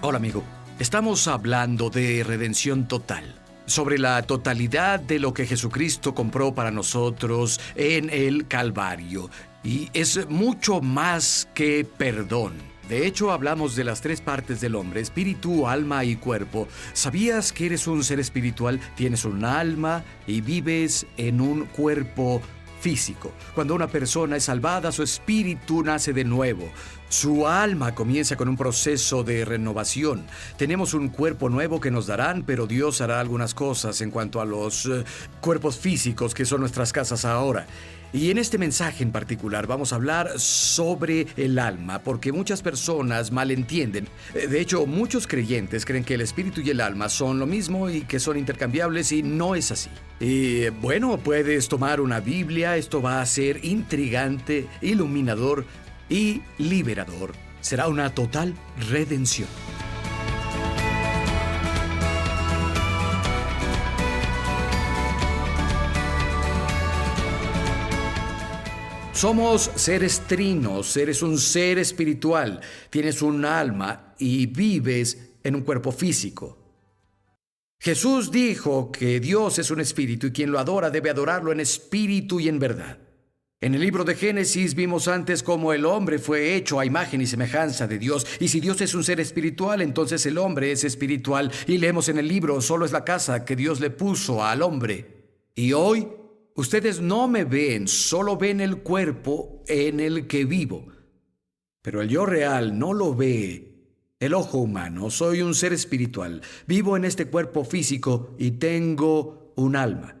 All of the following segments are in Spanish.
Hola amigo, estamos hablando de redención total, sobre la totalidad de lo que Jesucristo compró para nosotros en el Calvario. Y es mucho más que perdón. De hecho, hablamos de las tres partes del hombre: espíritu, alma y cuerpo. ¿Sabías que eres un ser espiritual? Tienes un alma y vives en un cuerpo físico. Cuando una persona es salvada, su espíritu nace de nuevo. Su alma comienza con un proceso de renovación. Tenemos un cuerpo nuevo que nos darán, pero Dios hará algunas cosas en cuanto a los cuerpos físicos que son nuestras casas ahora. Y en este mensaje en particular vamos a hablar sobre el alma, porque muchas personas malentienden. De hecho, muchos creyentes creen que el espíritu y el alma son lo mismo y que son intercambiables, y no es así. Y bueno, puedes tomar una Biblia, esto va a ser intrigante, iluminador y liberador. Será una total redención. Somos seres trinos, eres un ser espiritual, tienes un alma y vives en un cuerpo físico. Jesús dijo que Dios es un espíritu y quien lo adora debe adorarlo en espíritu y en verdad. En el libro de Génesis vimos antes cómo el hombre fue hecho a imagen y semejanza de Dios. Y si Dios es un ser espiritual, entonces el hombre es espiritual. Y leemos en el libro: solo es la casa que Dios le puso al hombre. Y hoy ustedes no me ven, solo ven el cuerpo en el que vivo. Pero el yo real no lo ve el ojo humano. Soy un ser espiritual. Vivo en este cuerpo físico y tengo un alma.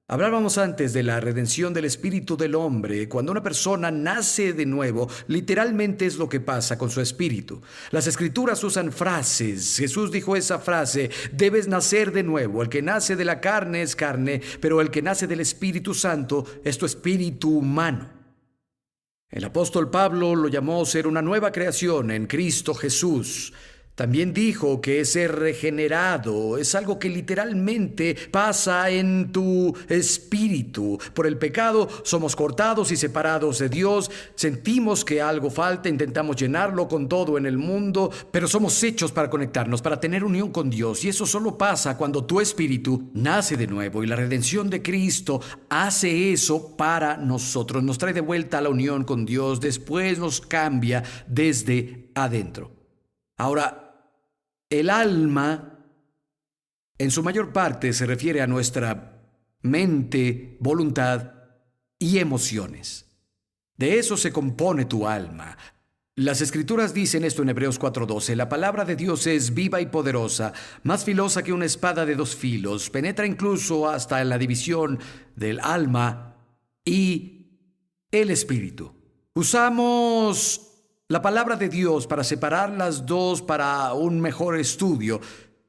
Hablábamos antes de la redención del espíritu del hombre. Cuando una persona nace de nuevo, literalmente es lo que pasa con su espíritu. Las escrituras usan frases. Jesús dijo esa frase: debes nacer de nuevo. El que nace de la carne es carne, pero el que nace del Espíritu Santo es tu espíritu humano. El apóstol Pablo lo llamó ser una nueva creación en Cristo Jesús. También dijo que ser regenerado es algo que literalmente pasa en tu espíritu. Por el pecado somos cortados y separados de Dios. Sentimos que algo falta, intentamos llenarlo con todo en el mundo, pero somos hechos para conectarnos, para tener unión con Dios. Y eso solo pasa cuando tu espíritu nace de nuevo. Y la redención de Cristo hace eso para nosotros. Nos trae de vuelta a la unión con Dios. Después nos cambia desde adentro. Ahora, el alma, en su mayor parte, se refiere a nuestra mente, voluntad y emociones. De eso se compone tu alma. Las Escrituras dicen esto en Hebreos 4:12: la palabra de Dios es viva y poderosa, más filosa que una espada de dos filos, penetra incluso hasta en la división del alma y el espíritu. Usamos la palabra de Dios para separar las dos para un mejor estudio,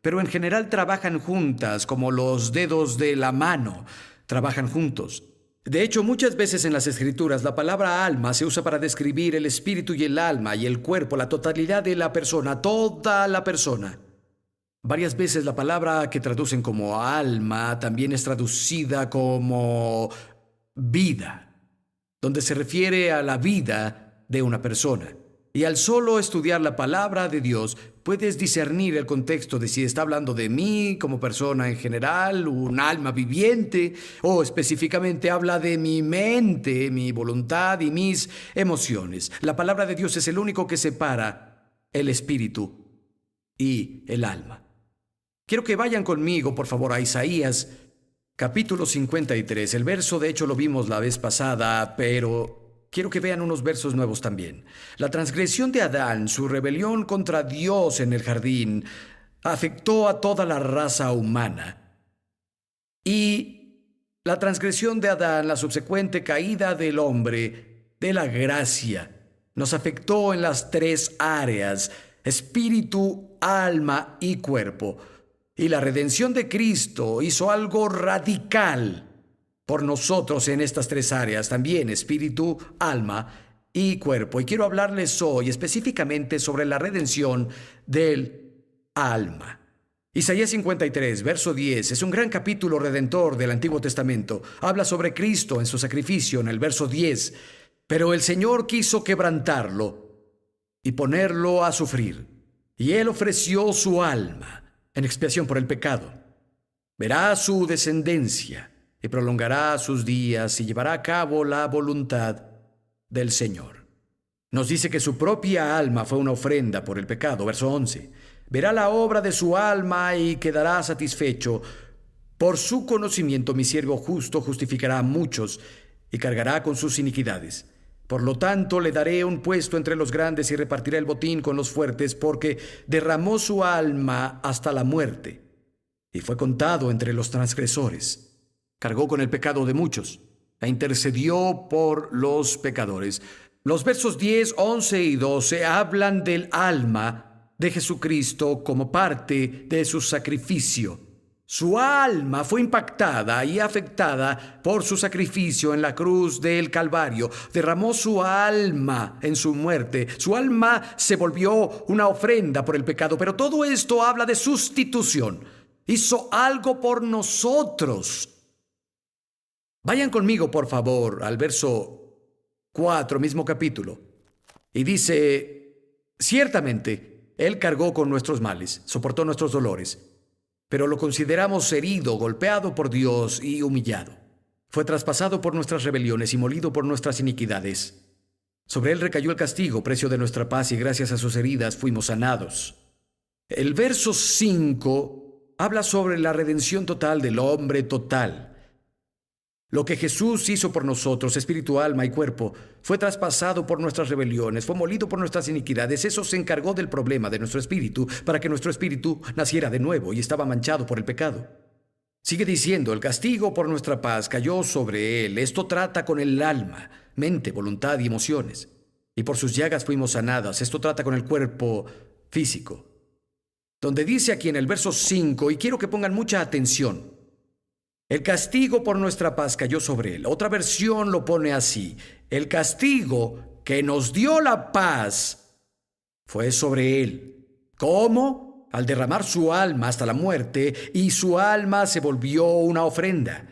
pero en general trabajan juntas, como los dedos de la mano trabajan juntos. De hecho, muchas veces en las Escrituras la palabra alma se usa para describir el espíritu y el alma y el cuerpo, la totalidad de la persona, toda la persona. Varias veces la palabra que traducen como alma también es traducida como vida, donde se refiere a la vida de una persona. Y al solo estudiar la palabra de Dios, puedes discernir el contexto de si está hablando de mí como persona en general, un alma viviente, o específicamente habla de mi mente, mi voluntad y mis emociones. La palabra de Dios es el único que separa el espíritu y el alma. Quiero que vayan conmigo, por favor, a Isaías, capítulo 53. El verso, de hecho, lo vimos la vez pasada, pero quiero que vean unos versos nuevos también. La transgresión de Adán, su rebelión contra Dios en el jardín, afectó a toda la raza humana. Y la transgresión de Adán, la subsecuente caída del hombre, de la gracia, nos afectó en las tres áreas: espíritu, alma y cuerpo. Y la redención de Cristo hizo algo radical por nosotros en estas tres áreas, también espíritu, alma y cuerpo. Y quiero hablarles hoy específicamente sobre la redención del alma. Isaías 53, verso 10, es un gran capítulo redentor del Antiguo Testamento. Habla sobre Cristo en su sacrificio en el verso 10. Pero el Señor quiso quebrantarlo y ponerlo a sufrir. y Él ofreció su alma en expiación por el pecado. Verá su descendencia y prolongará sus días y llevará a cabo la voluntad del Señor. Nos dice que su propia alma fue una ofrenda por el pecado. Verso 11. Verá la obra de su alma y quedará satisfecho. Por su conocimiento mi siervo justo justificará a muchos y cargará con sus iniquidades. Por lo tanto, le daré un puesto entre los grandes y repartirá el botín con los fuertes, porque derramó su alma hasta la muerte y fue contado entre los transgresores. Cargó con el pecado de muchos e intercedió por los pecadores. Los versos 10, 11 y 12 hablan del alma de Jesucristo como parte de su sacrificio. Su alma fue impactada y afectada por su sacrificio en la cruz del Calvario. Derramó su alma en su muerte. Su alma se volvió una ofrenda por el pecado. Pero todo esto habla de sustitución. Hizo algo por nosotros. Vayan conmigo, por favor, al verso 4, mismo capítulo. Y dice, ciertamente, Él cargó con nuestros males, soportó nuestros dolores. Pero lo consideramos herido, golpeado por Dios y humillado. Fue traspasado por nuestras rebeliones y molido por nuestras iniquidades. Sobre Él recayó el castigo, precio de nuestra paz, y gracias a sus heridas fuimos sanados. El verso 5 habla sobre la redención total del hombre total. Lo que Jesús hizo por nosotros, espíritu, alma y cuerpo, fue traspasado por nuestras rebeliones, fue molido por nuestras iniquidades. Eso se encargó del problema de nuestro espíritu, para que nuestro espíritu naciera de nuevo y estaba manchado por el pecado. Sigue diciendo, el castigo por nuestra paz cayó sobre Él. Esto trata con el alma, mente, voluntad y emociones. Y por sus llagas fuimos sanadas. Esto trata con el cuerpo físico. Donde dice aquí en el verso 5, y quiero que pongan mucha atención, el castigo por nuestra paz cayó sobre Él. Otra versión lo pone así, el castigo que nos dio la paz fue sobre Él. ¿Cómo? Al derramar su alma hasta la muerte, y su alma se volvió una ofrenda.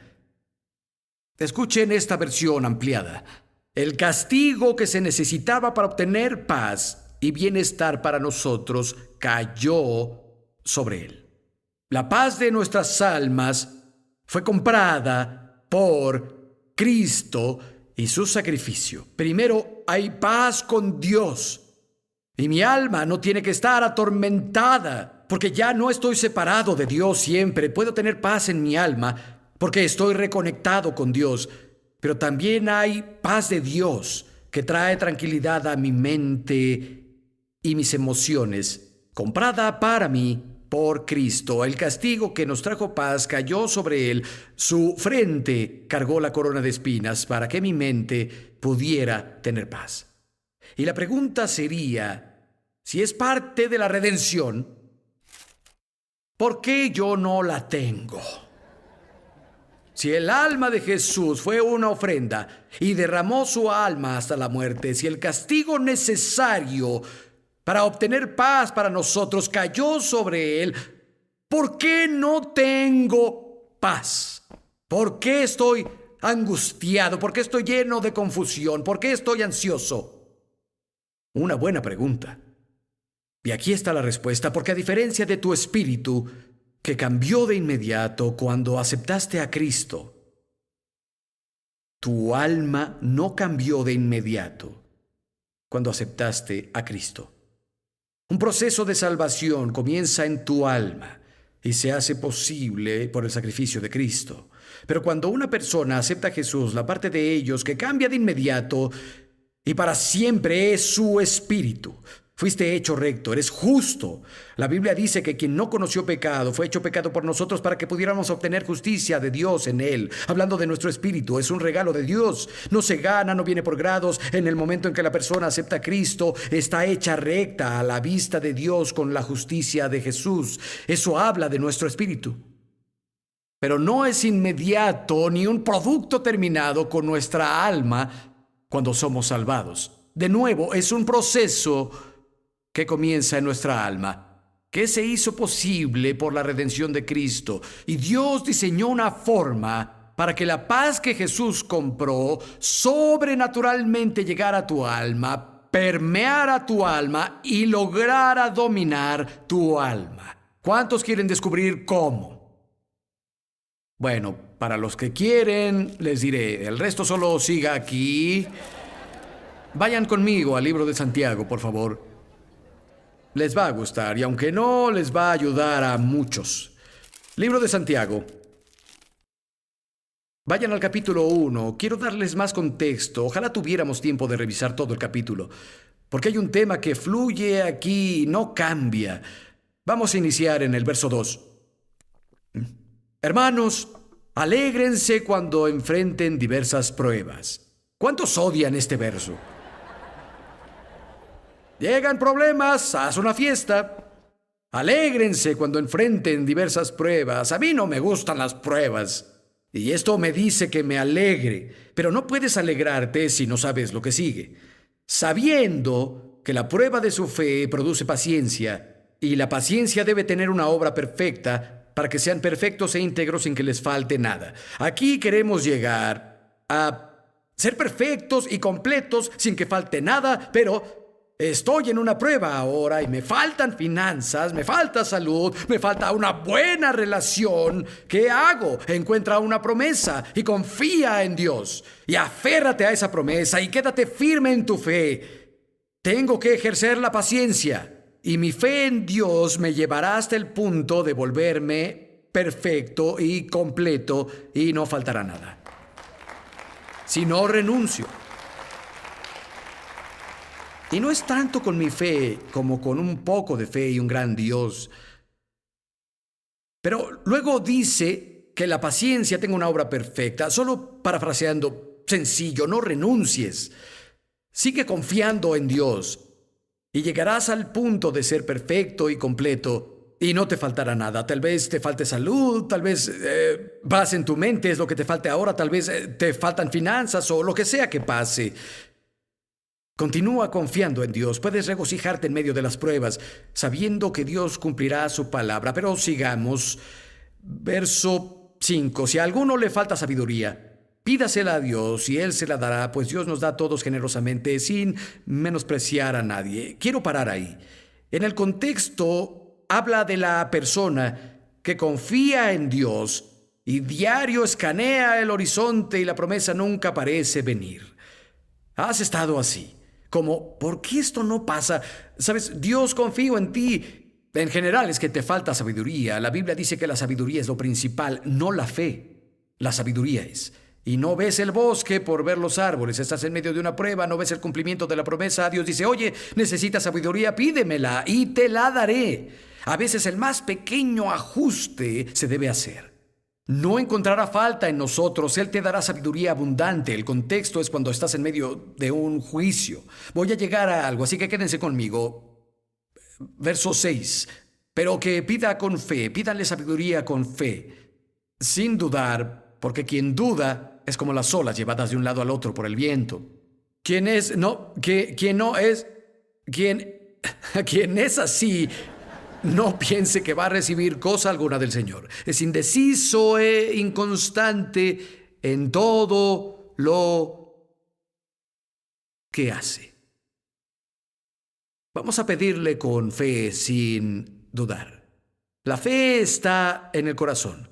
Escuchen esta versión ampliada. El castigo que se necesitaba para obtener paz y bienestar para nosotros cayó sobre Él. La paz de nuestras almas fue comprada por Cristo y su sacrificio. Primero, hay paz con Dios. Y mi alma no tiene que estar atormentada, porque ya no estoy separado de Dios siempre. Puedo tener paz en mi alma, porque estoy reconectado con Dios. Pero también hay paz de Dios, que trae tranquilidad a mi mente y mis emociones, comprada para mí por Cristo. El castigo que nos trajo paz cayó sobre Él. Su frente cargó la corona de espinas para que mi mente pudiera tener paz. Y la pregunta sería, si es parte de la redención, ¿por qué yo no la tengo? Si el alma de Jesús fue una ofrenda y derramó su alma hasta la muerte, si el castigo necesario para obtener paz para nosotros cayó sobre Él, ¿por qué no tengo paz? ¿Por qué estoy angustiado? ¿Por qué estoy lleno de confusión? ¿Por qué estoy ansioso? Una buena pregunta. Y aquí está la respuesta, porque a diferencia de tu espíritu, que cambió de inmediato cuando aceptaste a Cristo, tu alma no cambió de inmediato cuando aceptaste a Cristo. Un proceso de salvación comienza en tu alma y se hace posible por el sacrificio de Cristo. Pero cuando una persona acepta a Jesús, la parte de ellos que cambia de inmediato y para siempre es su espíritu. Fuiste hecho recto, eres justo. La Biblia dice que quien no conoció pecado fue hecho pecado por nosotros para que pudiéramos obtener justicia de Dios en Él. Hablando de nuestro espíritu, es un regalo de Dios. No se gana, no viene por grados. En el momento en que la persona acepta a Cristo, está hecha recta a la vista de Dios con la justicia de Jesús. Eso habla de nuestro espíritu. Pero no es inmediato ni un producto terminado con nuestra alma cuando somos salvados. De nuevo, es un proceso que comienza en nuestra alma, que se hizo posible por la redención de Cristo. Y Dios diseñó una forma para que la paz que Jesús compró sobrenaturalmente llegara a tu alma, permeara tu alma y lograra dominar tu alma. ¿Cuántos quieren descubrir cómo? Bueno, para los que quieren, les diré, el resto solo siga aquí. Vayan conmigo al libro de Santiago, por favor. Les va a gustar y aunque no, les va a ayudar a muchos. Libro de Santiago. Vayan al capítulo 1. Quiero darles más contexto. Ojalá tuviéramos tiempo de revisar todo el capítulo, porque hay un tema que fluye aquí, no cambia. Vamos a iniciar en el verso 2. Hermanos, alégrense cuando enfrenten diversas pruebas. ¿Cuántos odian este verso? Llegan problemas, haz una fiesta. Alégrense cuando enfrenten diversas pruebas. A mí no me gustan las pruebas. Y esto me dice que me alegre. Pero no puedes alegrarte si no sabes lo que sigue. Sabiendo que la prueba de su fe produce paciencia, y la paciencia debe tener una obra perfecta para que sean perfectos e íntegros sin que les falte nada. Aquí queremos llegar a ser perfectos y completos sin que falte nada, pero estoy en una prueba ahora y me faltan finanzas, me falta salud, me falta una buena relación. ¿Qué hago? Encuentra una promesa y confía en Dios. Y aférrate a esa promesa y quédate firme en tu fe. Tengo que ejercer la paciencia y mi fe en Dios me llevará hasta el punto de volverme perfecto y completo y no faltará nada. Si no renuncio. Y no es tanto con mi fe como con un poco de fe y un gran Dios. Pero luego dice que la paciencia tenga una obra perfecta. Solo parafraseando, sencillo, no renuncies. Sigue confiando en Dios y llegarás al punto de ser perfecto y completo y no te faltará nada. Tal vez te falte salud, tal vez paz en tu mente es lo que te falte ahora, tal vez te faltan finanzas o lo que sea que pase. Continúa confiando en Dios. Puedes regocijarte en medio de las pruebas, sabiendo que Dios cumplirá su palabra. Pero sigamos. Verso 5. Si a alguno le falta sabiduría, pídasela a Dios y Él se la dará, pues Dios nos da a todos generosamente, sin menospreciar a nadie. Quiero parar ahí. En el contexto, habla de la persona que confía en Dios y diario escanea el horizonte y la promesa nunca parece venir. ¿Has estado así? Como, ¿por qué esto no pasa? Sabes, Dios, confío en ti. En general es que te falta sabiduría. La Biblia dice que la sabiduría es lo principal, no la fe. La sabiduría es. Y no ves el bosque por ver los árboles. Estás en medio de una prueba, no ves el cumplimiento de la promesa. Dios dice, oye, necesitas sabiduría, pídemela y te la daré. A veces el más pequeño ajuste se debe hacer. No encontrará falta en nosotros, Él te dará sabiduría abundante. El contexto es cuando estás en medio de un juicio. Voy a llegar a algo, así que quédense conmigo. Verso 6. Pero que pida con fe, pídanle sabiduría con fe, sin dudar, porque quien duda es como las olas llevadas de un lado al otro por el viento. Quien es así, no piense que va a recibir cosa alguna del Señor. Es indeciso e inconstante en todo lo que hace. Vamos a pedirle con fe sin dudar. La fe está en el corazón.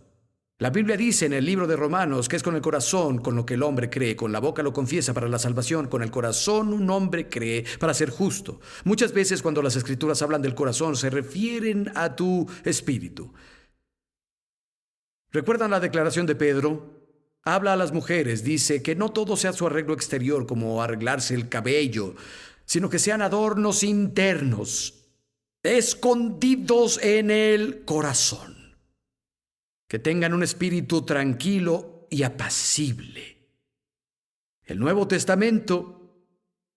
La Biblia dice en el libro de Romanos que es con el corazón con lo que el hombre cree, con la boca lo confiesa para la salvación, con el corazón un hombre cree para ser justo. Muchas veces cuando las Escrituras hablan del corazón se refieren a tu espíritu. ¿Recuerdan la declaración de Pedro? Habla a las mujeres, dice que no todo sea su arreglo exterior como arreglarse el cabello, sino que sean adornos internos, escondidos en el corazón. Que tengan un espíritu tranquilo y apacible. El Nuevo Testamento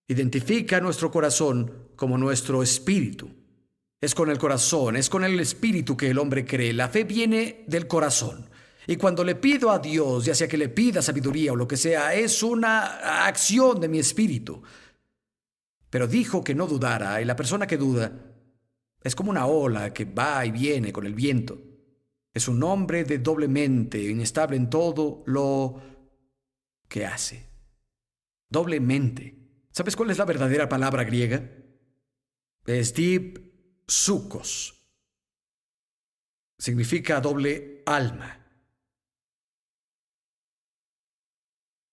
identifica nuestro corazón como nuestro espíritu. Es con el corazón, es con el espíritu que el hombre cree. La fe viene del corazón. Y cuando le pido a Dios, ya sea que le pida sabiduría o lo que sea, es una acción de mi espíritu. Pero dijo que no dudara, y la persona que duda es como una ola que va y viene con el viento. Es un hombre de doble mente, inestable en todo lo que hace. Doble mente. ¿Sabes cuál es la verdadera palabra griega? Es dipsukos. Significa doble alma.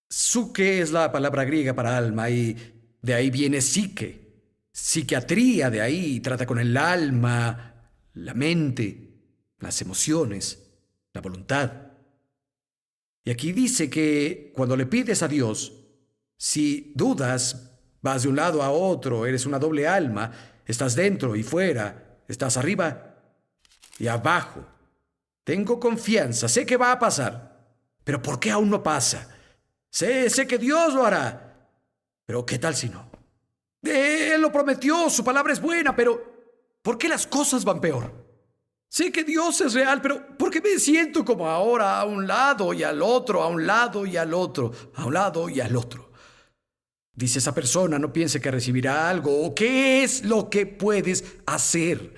Suke es la palabra griega para alma y de ahí viene psique. Psiquiatría de ahí trata con el alma, la mente, las emociones, la voluntad. Y aquí dice que cuando le pides a Dios, si dudas, vas de un lado a otro, eres una doble alma, estás dentro y fuera, estás arriba y abajo. Tengo confianza, sé que va a pasar, pero ¿por qué aún no pasa? Sé que Dios lo hará, pero ¿qué tal si no? Él lo prometió, su palabra es buena, pero ¿por qué las cosas van peor? Sé que Dios es real, pero ¿por qué me siento como ahora a un lado y al otro, a un lado y al otro, a un lado y al otro? Dice esa persona, no piense que recibirá algo, o qué es lo que puedes hacer.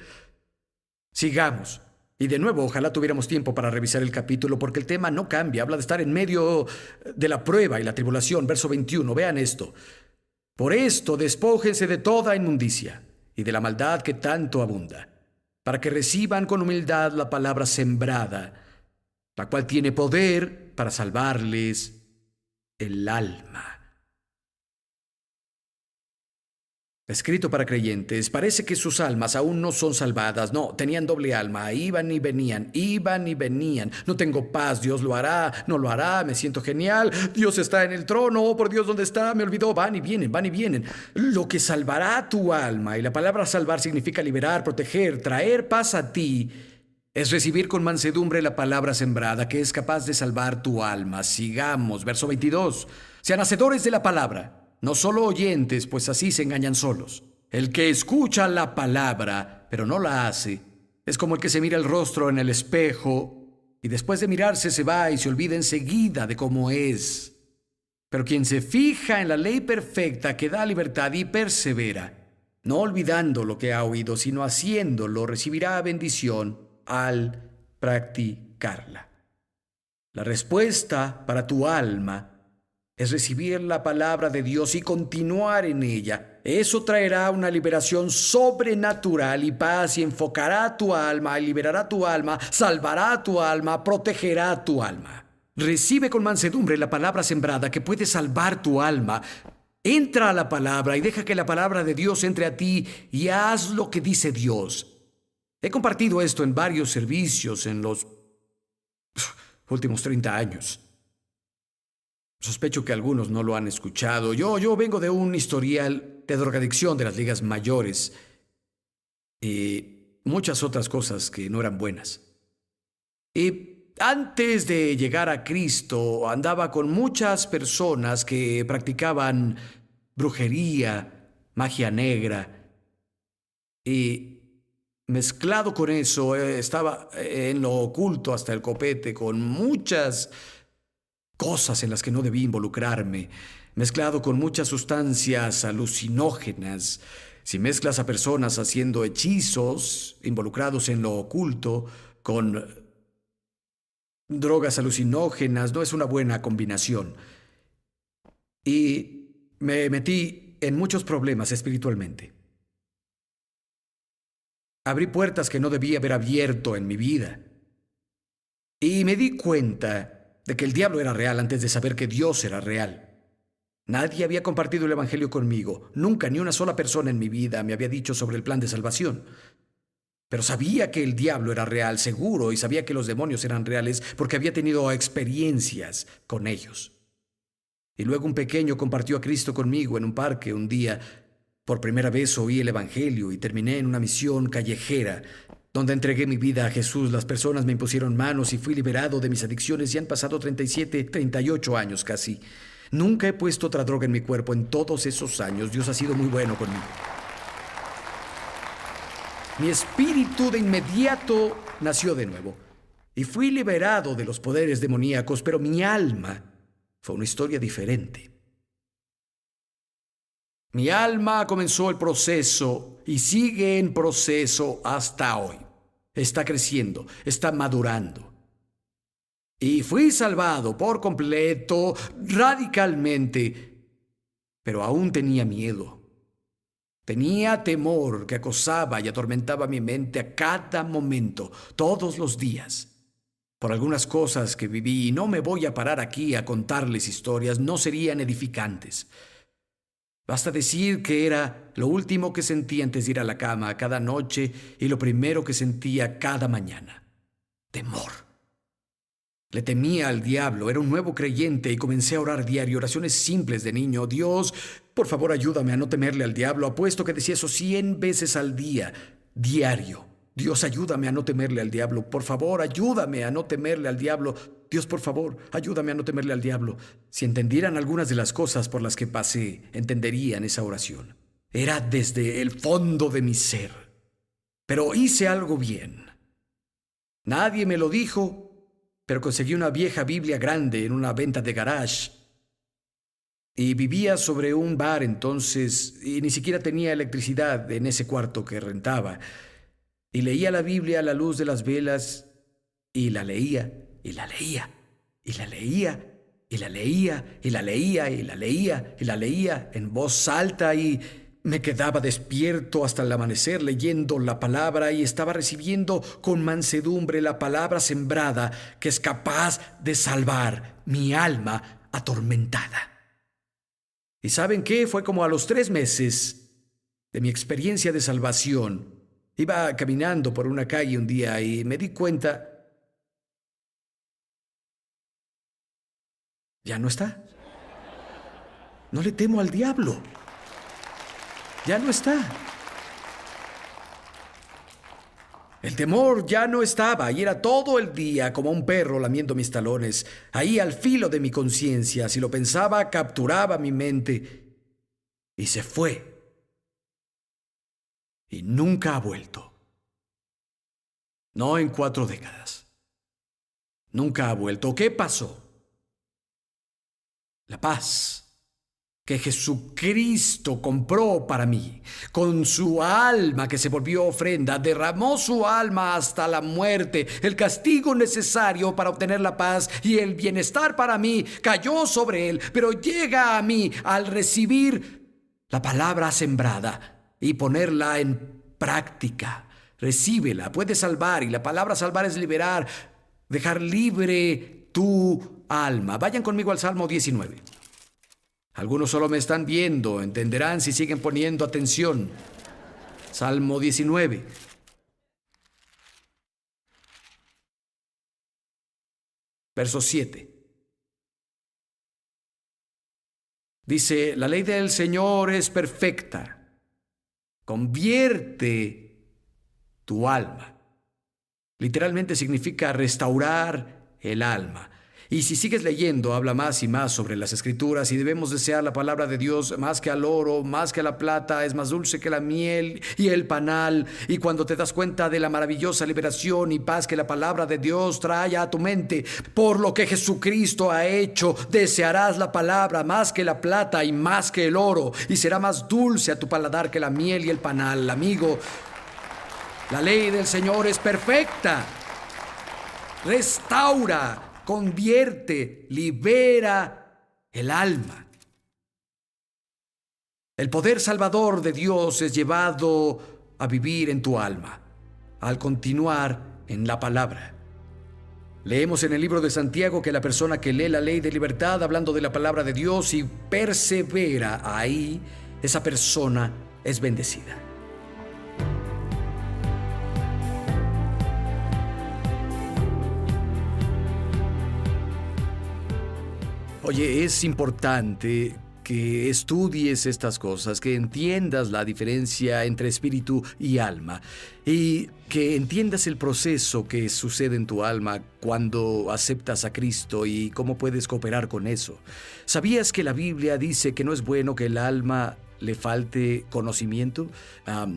Sigamos. Y de nuevo, ojalá tuviéramos tiempo para revisar el capítulo, porque el tema no cambia, habla de estar en medio de la prueba y la tribulación. Verso 21, vean esto. Por esto despójense de toda inmundicia y de la maldad que tanto abunda, para que reciban con humildad la palabra sembrada, la cual tiene poder para salvarles el alma. Escrito para creyentes, parece que sus almas aún no son salvadas. No, tenían doble alma, iban y venían, iban y venían. No tengo paz, Dios lo hará, no lo hará, me siento genial, Dios está en el trono, oh por Dios, ¿dónde está? Me olvidó, van y vienen, van y vienen. Lo que salvará tu alma, y la palabra salvar significa liberar, proteger, traer paz a ti, es recibir con mansedumbre la palabra sembrada que es capaz de salvar tu alma. Sigamos, verso 22. Sean hacedores de la palabra, no solo oyentes, pues así se engañan solos. El que escucha la palabra, pero no la hace, es como el que se mira el rostro en el espejo y después de mirarse se va y se olvida enseguida de cómo es. Pero quien se fija en la ley perfecta que da libertad y persevera, no olvidando lo que ha oído, sino haciéndolo, recibirá bendición al practicarla. La respuesta para tu alma es recibir la palabra de Dios y continuar en ella. Eso traerá una liberación sobrenatural y paz y enfocará tu alma, y liberará tu alma, salvará tu alma, protegerá tu alma. Recibe con mansedumbre la palabra sembrada que puede salvar tu alma. Entra a la palabra y deja que la palabra de Dios entre a ti y haz lo que dice Dios. He compartido esto en varios servicios en los últimos 30 años. Sospecho que algunos no lo han escuchado. Yo vengo de un historial de drogadicción de las ligas mayores y muchas otras cosas que no eran buenas. Y antes de llegar a Cristo andaba con muchas personas que practicaban brujería, magia negra y mezclado con eso estaba en lo oculto hasta el copete con muchas cosas en las que no debí involucrarme, mezclado con muchas sustancias alucinógenas. Si mezclas a personas haciendo hechizos, involucrados en lo oculto, con drogas alucinógenas, no es una buena combinación. Y me metí en muchos problemas espiritualmente. Abrí puertas que no debía haber abierto en mi vida. Y me di cuenta de que el diablo era real antes de saber que Dios era real. Nadie había compartido el evangelio conmigo. Nunca ni una sola persona en mi vida me había dicho sobre el plan de salvación. Pero sabía que el diablo era real, seguro, y sabía que los demonios eran reales porque había tenido experiencias con ellos. Y luego un pequeño compartió a Cristo conmigo en un parque un día. Por primera vez oí el evangelio y terminé en una misión callejera donde entregué mi vida a Jesús. Las personas me impusieron manos y fui liberado de mis adicciones y han pasado 37, 38 años casi. Nunca he puesto otra droga en mi cuerpo en todos esos años. Dios ha sido muy bueno conmigo. Mi espíritu de inmediato nació de nuevo y fui liberado de los poderes demoníacos, pero mi alma fue una historia diferente. Mi alma comenzó el proceso y sigue en proceso hasta hoy. Está creciendo, está madurando. Y fui salvado por completo, radicalmente, pero aún tenía miedo. Tenía temor que acosaba y atormentaba mi mente a cada momento, todos los días. Por algunas cosas que viví, y no me voy a parar aquí a contarles historias, no serían edificantes. Basta decir que era lo último que sentía antes de ir a la cama cada noche y lo primero que sentía cada mañana. Temor. Le temía al diablo, era un nuevo creyente y comencé a orar diario, oraciones simples de niño. Dios, por favor ayúdame a no temerle al diablo. Apuesto que decía eso 100 veces al día, diario. Dios, ayúdame a no temerle al diablo. Por favor, ayúdame a no temerle al diablo. Dios, por favor, ayúdame a no temerle al diablo. Si entendieran algunas de las cosas por las que pasé, entenderían esa oración. Era desde el fondo de mi ser. Pero hice algo bien. Nadie me lo dijo, pero conseguí una vieja Biblia grande en una venta de garage. Y vivía sobre un bar entonces, y ni siquiera tenía electricidad en ese cuarto que rentaba. Y leía la Biblia a la luz de las velas, y la leía, y la leía, y la leía, y la leía, y la leía, y la leía, y la leía en voz alta, y me quedaba despierto hasta el amanecer leyendo la palabra y estaba recibiendo con mansedumbre la palabra sembrada que es capaz de salvar mi alma atormentada. ¿Y saben qué? Fue como a los 3 meses de mi experiencia de salvación. Iba caminando por una calle un día y me di cuenta, ya no está. No le temo al diablo. Ya no está. El temor ya no estaba y era todo el día como un perro lamiendo mis talones, ahí al filo de mi conciencia. Si lo pensaba, capturaba mi mente y se fue. Y nunca ha vuelto. No en 4 décadas. Nunca ha vuelto. ¿Qué pasó? La paz que Jesucristo compró para mí, con su alma que se volvió ofrenda, derramó su alma hasta la muerte, el castigo necesario para obtener la paz y el bienestar para mí cayó sobre él, pero llega a mí al recibir la palabra sembrada y ponerla en práctica. Recíbela, puede salvar, y la palabra salvar es liberar, dejar libre tu alma. Vayan conmigo al Salmo 19. Algunos solo me están viendo, entenderán si siguen poniendo atención. Salmo 19. Verso 7. Dice, la ley del Señor es perfecta, convierte tu alma. Literalmente significa restaurar el alma. Y si sigues leyendo, habla más y más sobre las Escrituras y debemos desear la palabra de Dios más que al oro, más que a la plata, es más dulce que la miel y el panal. Y cuando te das cuenta de la maravillosa liberación y paz que la palabra de Dios trae a tu mente, por lo que Jesucristo ha hecho, desearás la palabra más que la plata y más que el oro, y será más dulce a tu paladar que la miel y el panal. Amigo, la ley del Señor es perfecta. Restaura, convierte, libera el alma. El poder salvador de Dios es llevado a vivir en tu alma al continuar en la palabra. Leemos en el libro de Santiago que la persona que lee la ley de libertad, hablando de la palabra de Dios, y persevera ahí, esa persona es bendecida. Oye, es importante que estudies estas cosas, que entiendas la diferencia entre espíritu y alma y que entiendas el proceso que sucede en tu alma cuando aceptas a Cristo y cómo puedes cooperar con eso. ¿Sabías que la Biblia dice que no es bueno que el alma le falte conocimiento?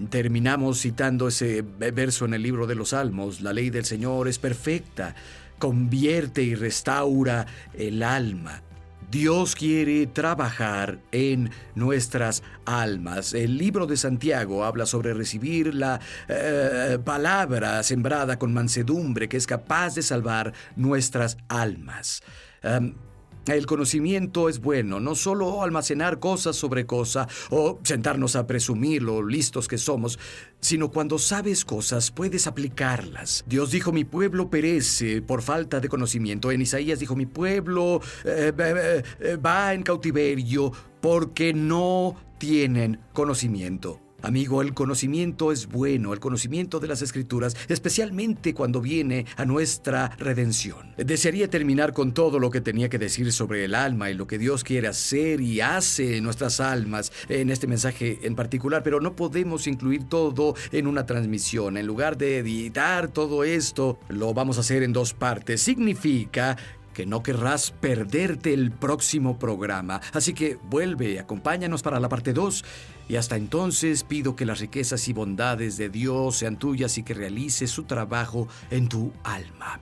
Terminamos citando ese verso en el libro de los Salmos. La ley del Señor es perfecta, convierte y restaura el alma. Dios quiere trabajar en nuestras almas. El libro de Santiago habla sobre recibir la palabra sembrada con mansedumbre que es capaz de salvar nuestras almas. El conocimiento es bueno, no solo almacenar cosas sobre cosa o sentarnos a presumir lo listos que somos, sino cuando sabes cosas puedes aplicarlas. Dios dijo, mi pueblo perece por falta de conocimiento. En Isaías dijo, mi pueblo va en cautiverio porque no tienen conocimiento. Amigo, el conocimiento es bueno, el conocimiento de las Escrituras, especialmente cuando viene a nuestra redención. Desearía terminar con todo lo que tenía que decir sobre el alma y lo que Dios quiere hacer y hace en nuestras almas en este mensaje en particular, pero no podemos incluir todo en una transmisión. En lugar de editar todo esto, lo vamos a hacer en 2 partes. Significa que no querrás perderte el próximo programa. Así que vuelve, acompáñanos para la parte 2. Y hasta entonces pido que las riquezas y bondades de Dios sean tuyas y que realices su trabajo en tu alma.